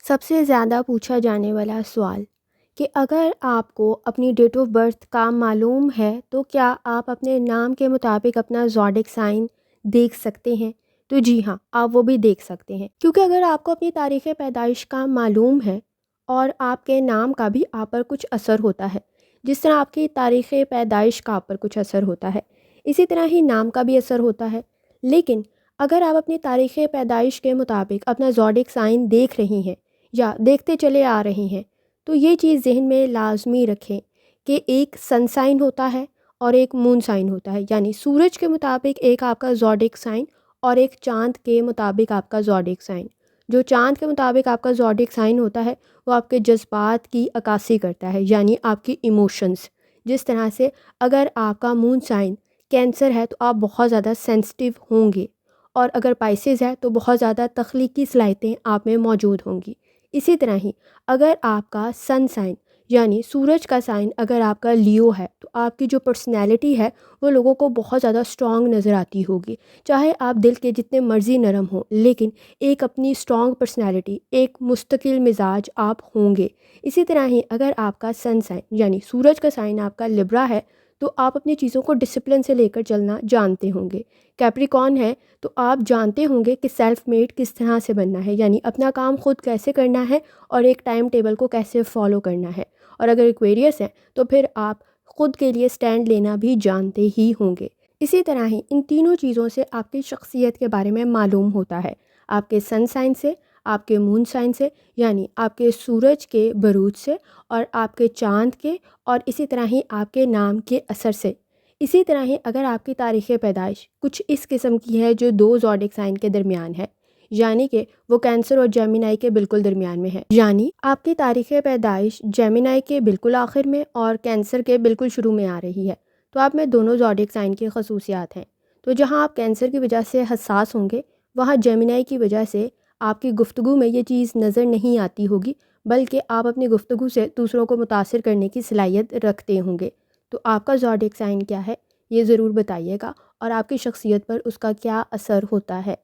سب سے زیادہ پوچھا جانے والا سوال کہ اگر آپ کو اپنی ڈیٹ آف برتھ کا معلوم ہے تو کیا آپ اپنے نام کے مطابق اپنا زوڈک سائن دیکھ سکتے ہیں؟ تو جی ہاں، آپ وہ بھی دیکھ سکتے ہیں، کیونکہ اگر آپ کو اپنی تاریخ پیدائش کا معلوم ہے اور آپ کے نام کا بھی آپ پر کچھ اثر ہوتا ہے، جس طرح آپ کی تاریخ پیدائش کا آپ پر کچھ اثر ہوتا ہے، اسی طرح ہی نام کا بھی اثر ہوتا ہے۔ لیکن اگر آپ اپنی تاریخ پیدائش کے مطابق اپنا زوڈک سائن دیکھ رہی ہیں یا دیکھتے چلے آ رہے ہیں، تو یہ چیز ذہن میں لازمی رکھیں کہ ایک سن سائن ہوتا ہے اور ایک مون سائن ہوتا ہے، یعنی سورج کے مطابق ایک آپ کا زوڈک سائن اور ایک چاند کے مطابق آپ کا زوڈک سائن۔ جو چاند کے مطابق آپ کا زوڈک سائن ہوتا ہے وہ آپ کے جذبات کی عکاسی کرتا ہے، یعنی آپ کی ایموشنز۔ جس طرح سے اگر آپ کا مون سائن کینسر ہے تو آپ بہت زیادہ سینسٹیو ہوں گے، اور اگر پائسز ہے تو بہت زیادہ تخلیقی صلاحیتیں آپ میں موجود ہوں گی۔ اسی طرح ہی اگر آپ کا سن سائن یعنی سورج کا سائن اگر آپ کا لیو ہے تو آپ کی جو پرسنالٹی ہے وہ لوگوں کو بہت زیادہ اسٹرانگ نظر آتی ہوگی، چاہے آپ دل کے جتنے مرضی نرم ہوں، لیکن ایک اپنی اسٹرانگ پرسنالٹی، ایک مستقل مزاج آپ ہوں گے۔ اسی طرح ہی اگر آپ کا سن سائن یعنی سورج کا سائن آپ کا لبرا ہے تو آپ اپنی چیزوں کو ڈسپلن سے لے کر چلنا جانتے ہوں گے۔ کیپریکون ہے تو آپ جانتے ہوں گے کہ سیلف میڈ کس طرح سے بننا ہے، یعنی اپنا کام خود کیسے کرنا ہے اور ایک ٹائم ٹیبل کو کیسے فالو کرنا ہے۔ اور اگر ایکویریس ہے تو پھر آپ خود کے لیے سٹینڈ لینا بھی جانتے ہی ہوں گے۔ اسی طرح ہی ان تینوں چیزوں سے آپ کی شخصیت کے بارے میں معلوم ہوتا ہے، آپ کے سن سائن سے، آپ کے مون سائن سے یعنی آپ کے سورج کے بروج سے، اور آپ کے چاند کے، اور اسی طرح ہی آپ کے نام کے اثر سے۔ اسی طرح ہی اگر آپ کی تاریخ پیدائش کچھ اس قسم کی ہے جو دو زوڈک سائن کے درمیان ہے، یعنی کہ وہ کینسر اور جیمینائی کے بالکل درمیان میں ہے، یعنی آپ کی تاریخ پیدائش جیمینائی کے بالکل آخر میں اور کینسر کے بالکل شروع میں آ رہی ہے، تو آپ میں دونوں زوڈک سائن کی خصوصیات ہیں۔ تو جہاں آپ کینسر کی وجہ سے حساس ہوں گے، وہاں جیمینائی کی وجہ سے آپ کی گفتگو میں یہ چیز نظر نہیں آتی ہوگی، بلکہ آپ اپنی گفتگو سے دوسروں کو متاثر کرنے کی صلاحیت رکھتے ہوں گے۔ تو آپ کا زوڈک سائن کیا ہے یہ ضرور بتائیے گا، اور آپ کی شخصیت پر اس کا کیا اثر ہوتا ہے۔